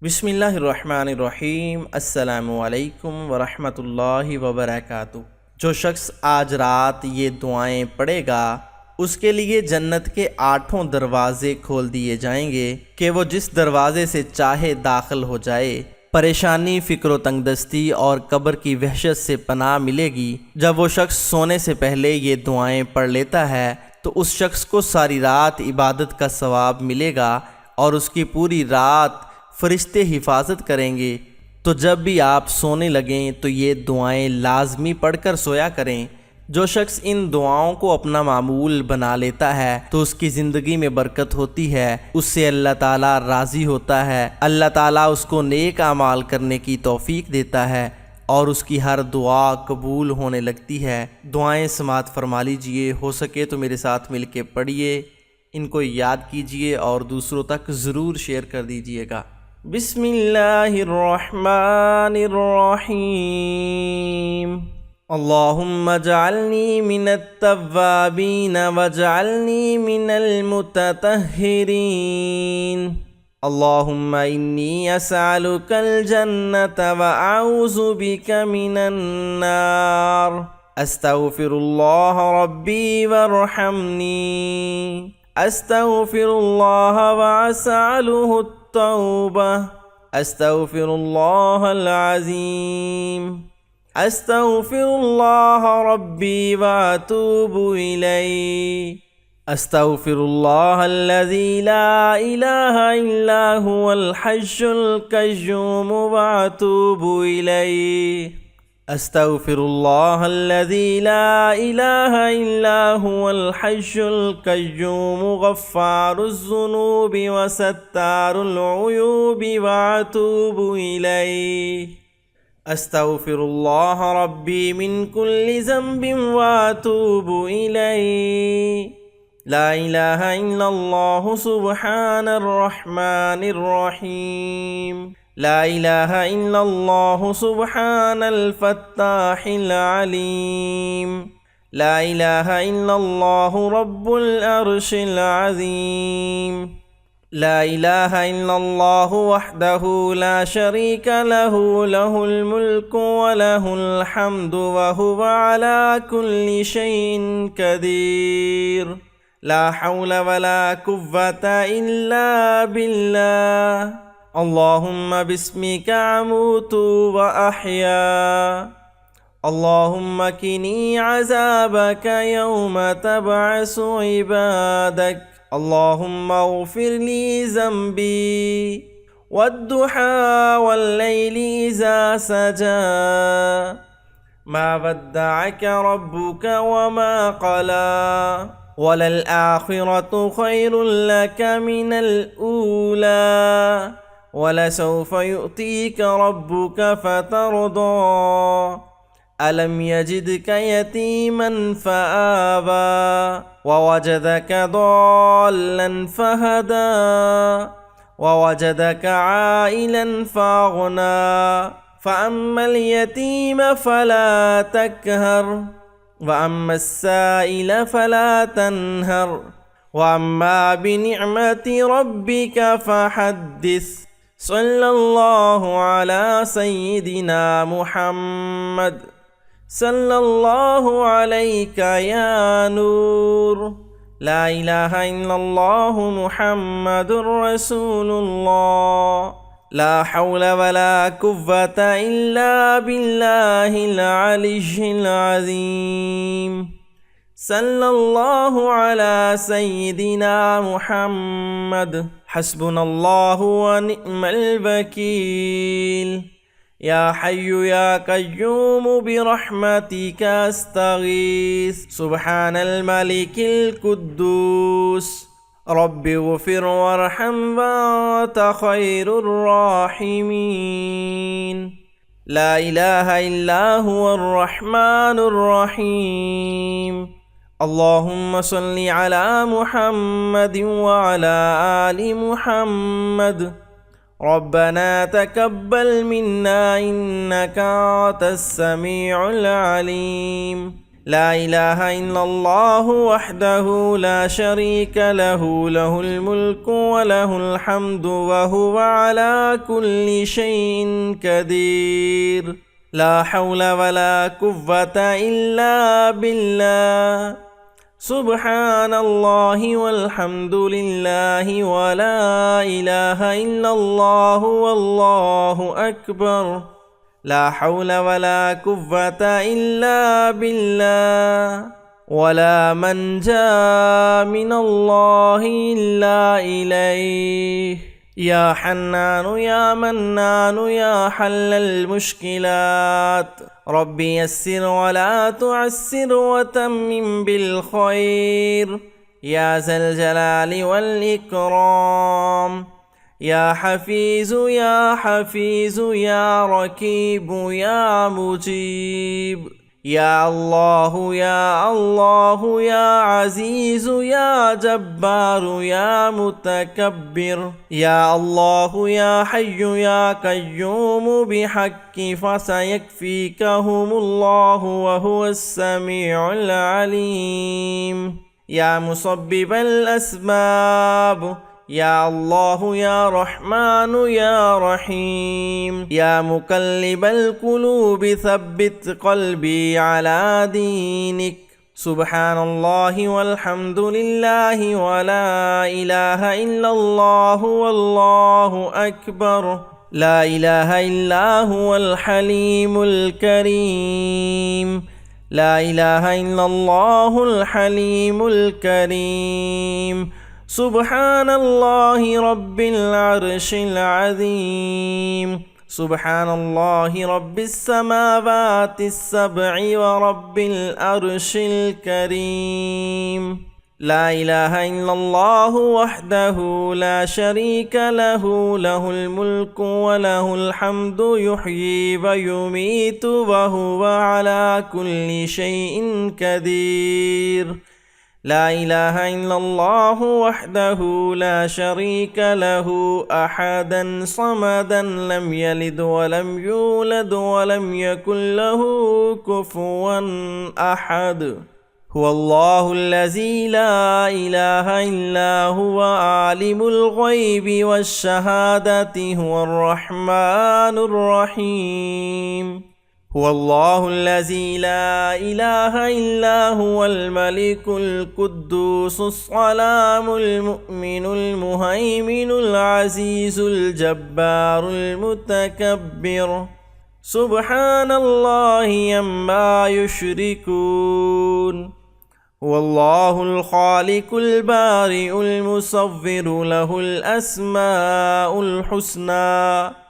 बिस्मिल्लाहिर्रहमानिर्रहीम अस्सलामु अलैकुम वरहमतुल्लाहि वबरकातुहू। जो शख्स आज रात ये दुआएं पढ़ेगा उसके लिए जन्नत के 8 दरवाज़े खोल दिए जाएंगे कि वो जिस दरवाज़े से चाहे दाखिल हो जाए। परेशानी, फ़िक्र, तंगदस्ती और कब्र की वहशत से पनाह मिलेगी। जब वो शख्स सोने से पहले ये दुआएं पढ़ लेता है तो उस शख्स को सारी रात इबादत का सवाब मिलेगा और उसकी पूरी रात फरिश्ते हिफाजत करेंगे। तो जब भी आप सोने लगें तो ये दुआएं लाजमी पढ़कर सोया करें। जो शख्स इन दुआओं को अपना मामूल बना लेता है तो उसकी ज़िंदगी में बरकत होती है, उससे अल्लाह ताला राज़ी होता है, अल्लाह ताला उसको नेक आमाल करने की तौफीक देता है और उसकी हर दुआ कबूल होने लगती है। दुआएं समात फरमा लीजिए, हो सके तो मेरे साथ मिल के पढ़िए, इनको याद कीजिए और दूसरों तक ज़रूर शेयर कर दीजिएगा। बिस्मिल्लाहिर्रहमानिर्रहीम। अल्लाहुम्मा जअलनी मिनत्तव्वाबीन वजअलनी मिनल मुततह्हिरीन। अल्लाहुम्मा इन्नी असअलुकल जन्नत व अऊज़ु बिका मिनन नार। अस्तगफिरुल्लाह रब्बी वरहमनी। अस्तगफिरुल्लाह व असअलुहु तौबा। अस्तगफिरुल्लाहल अज़ीम। अस्तगफिरुल्लाह रब्बी व अतूबु इलैहि। अस्तगफिरुल्लाहल्लज़ी ला इलाहा इल्ला हुवल हय्युल क़य्यूम व अतूबु इलैहि। अस्तगफिरुल्लाहल्लज़ी ला इलाहा इल्ला हुवल हय्युल क़य्यूम गफ़्फ़ारुज़्ज़ुनूबि व सत्तारुल उयूबि व अतूबु इलैहि। अस्तगफिरुल्लाह रब्बी मिन कुल्लि ज़ंबिन व अतूबु इलैहि। ला इलाहा इल्लल्लाहु सुब्हानर रहमानिर रहीम। ला इलाहा इल्लल्लाहु सुब्हानल फ़त्ताहिल अलीम। ला इलाहा इल्लल्लाहु रब्बुल अर्शिल अज़ीम। ला इलाहा इल्लल्लाहु वहदहु ला शरीका लहु लहुल मुल्कु व लहुल हम्दु व हुवा अला कुल्लि शैइन क़दीर। ला हौला वला कुव्वता इल्ला बिल्लाह। अल्लाहुम्मा बिस्मिका अमूतु व अहया। अल्लाहुम्मा किनी अज़ाबका यौम तबअसु इबादक। अल्लाहुम्मा अग़फ़िर ली ज़ंबी वद्दुहा वल्लैलि इज़ा सजा। मा वद्दअका रब्बुका व मा क़ला। वलल आखिरतु खैरुल लका मिनल ऊला। वलसौफ़ युअतीका रब्बुका फ़तरदा। अलम यजिदका यतीमन फ़आवा ववजदका ضالًا फहदा ववजदका आइलन फ़अग़ना। फ़अम्मल यतीम फ़ला तक़हर वअम्मस साइल फ़ला तन्हर वअम्मा बिनिअमति रब्बिका फ़हद्दिस। सल्लल्लाहु अला सय्यिदिना मुहम्मद। सल्लल्लाहु अलैका या नूर। ला इलाहा इल्लल्लाहु मुहम्मदुर रसूलुल्लाह। ला हौला वला कुव्वता इल्ला बिल्लाहिल अलिय्यिल अज़ीम। सल्लल्लाहु अला सय्यिदिना मुहम्मद। हस्बुनल्लाहु व निअमल वकील। या हय्यु या क़य्यूम बिरहमतिका अस्तगीस। सुब्हानल मलिकिल कुद्दूस। रब्बिग़फ़िर वरहम व अन्त खैरुर राहिमीन। ला इलाहा इल्ला हुवर रहमानुर रहीम। अल्लाहुम्मा सल्लि अला मुहम्मदिन व अला आलि मुहम्मद। रब्बना तक़ब्बल मिन्ना इन्नका अंतस समीउल अलीम। لا إله إلا الله وحده لا شريك له له الملك وله الحمد وهو على كل شيء قدير لا حول ولا قوة إلا بالله سبحان الله والحمد لله ولا إله إلا الله والله أكبر لا حول ولا قوة إلا بالله ولا منجا من الله إلا إليه يا حنان يا منان يا حل المشكلات رب يسر ولا تعسر وتمم بالخير يا ذا الجلال والإكرام يا حفيظ يا حفيظ يا ركيب يا مجيب يا الله يا الله يا عزيز يا جبار يا متكبر يا الله يا حي يا قيوم بحق فسيكفيكهم الله وهو السميع العليم يا مسبب الأسباب يا الله يا رحمن يا رحيم يا مقلب القلوب ثبت قلبي على دينك سبحان الله والحمد لله ولا إله إلا الله والله أكبر لا إله إلا هو الحليم الكريم لا إله إلا الله الحليم الكريم سبحان الله رب العرش العظيم سبحان الله رب السماوات السبع ورب العرش الكريم لا إله إلا الله وحده لا شريك له له الملك وله الحمد يحيي ويميت وهو على كل شيء قدير لا إله إلا الله وحده لا شريك له أحدا صمدا لم يلد ولم يولد ولم يكن له كفوا أحد هو الله الذي لا إله إلا هو عالم الغيب والشهادة هو الرحمن الرحيم هو الله الذي لا إله إلا هو الملك القدوس السلام المؤمن المهيمن العزيز الجبار المتكبر سبحان الله عما يشركون هو الله الخالق البارئ المصور له الأسماء الحسنى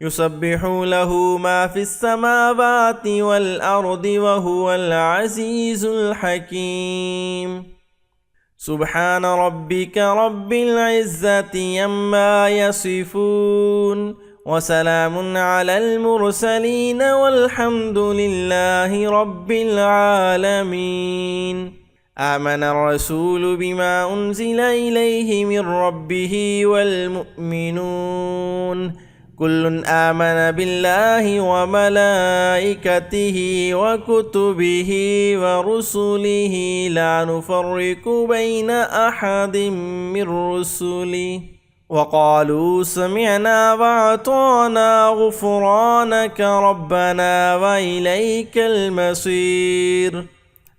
يسبح له ما في السماوات والأرض وهو العزيز الحكيم سبحان ربك رب العزة عما يصفون وسلام على المرسلين والحمد لله رب العالمين آمن الرسول بما أنزل إليه من ربه والمؤمنون كل آمن بالله وملائكته وكتبه ورسله لا نفرق بين أحد من رسله وقالوا سمعنا وأطعنا غفرانك ربنا وإليك المصير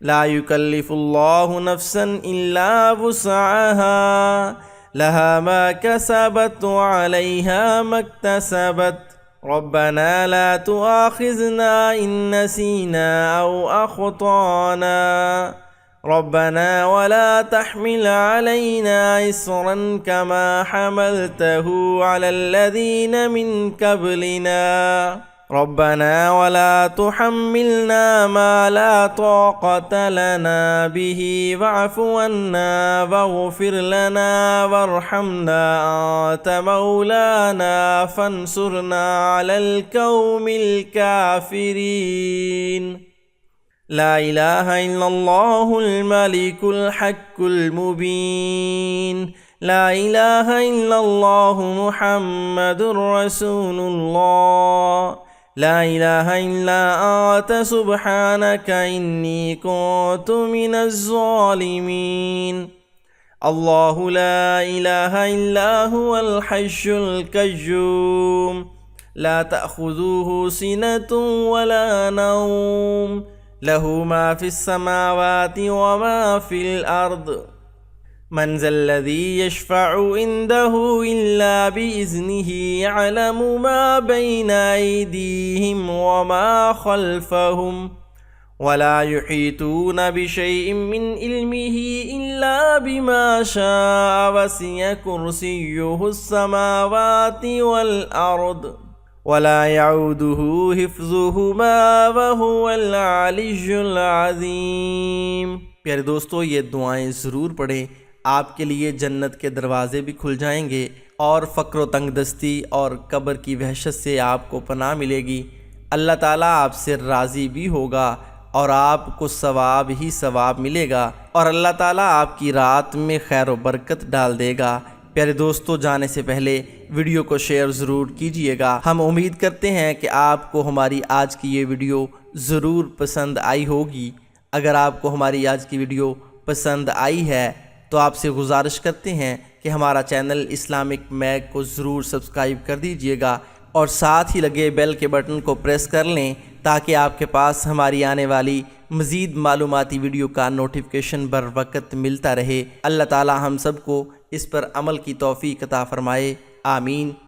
لا يكلف الله نفسا إلا وسعها لها ما كسبت وعليها ما اكتسبت ربنا لا تؤاخذنا إن نسينا أو أخطأنا ربنا ولا تحمل علينا إصرا كما حملته على الذين من قبلنا ربنا ولا تحملنا ما لا طاقة لنا به واعف عنا واغفر لنا وارحمنا أنت مولانا فانصرنا على القوم الكافرين لا إله إلا الله الملك الحق المبين لا إله إلا الله محمد رسول الله لا الہ الا انت سبحانک انی کنت من الظالمین۔ اللہ لا الہ الا هو الحی القیوم لا تأخذوه سنة ولا نوم له ما في السماوات وما في الأرض من ذا الذي يشفع عنده إلا بإذنه يعلم ما بين أيديهم وما خلفهم ولا يحيطون بشيء من علمه إلا بما شاء وسع كرسيه السماوات والأرض ولا يعوده حفظهما وهو العلي العظيم۔ پیارے دوستو، یہ دعائیں ضرور پڑھیں، آپ کے لیے جنت کے دروازے بھی کھل جائیں گے اور فقر و تنگ دستی اور قبر کی وحشت سے آپ کو پناہ ملے گی۔ اللہ تعالیٰ آپ سے راضی بھی ہوگا اور آپ کو ثواب ہی ثواب ملے گا، اور اللہ تعالیٰ آپ کی رات میں خیر و برکت ڈال دے گا۔ پیارے دوستو، جانے سے پہلے ویڈیو کو شیئر ضرور کیجئے گا۔ ہم امید کرتے ہیں کہ آپ کو ہماری آج کی یہ ویڈیو ضرور پسند آئی ہوگی۔ اگر آپ کو ہماری آج کی ویڈیو پسند آئی ہے تو آپ سے گزارش کرتے ہیں کہ ہمارا چینل اسلامک میگ کو ضرور سبسکرائب کر دیجئے گا اور ساتھ ہی لگے بیل کے بٹن کو پریس کر لیں تاکہ آپ کے پاس ہماری آنے والی مزید معلوماتی ویڈیو کا نوٹیفیکیشن بر وقت ملتا رہے۔ اللہ تعالی ہم سب کو اس پر عمل کی توفیق عطا فرمائے، آمین۔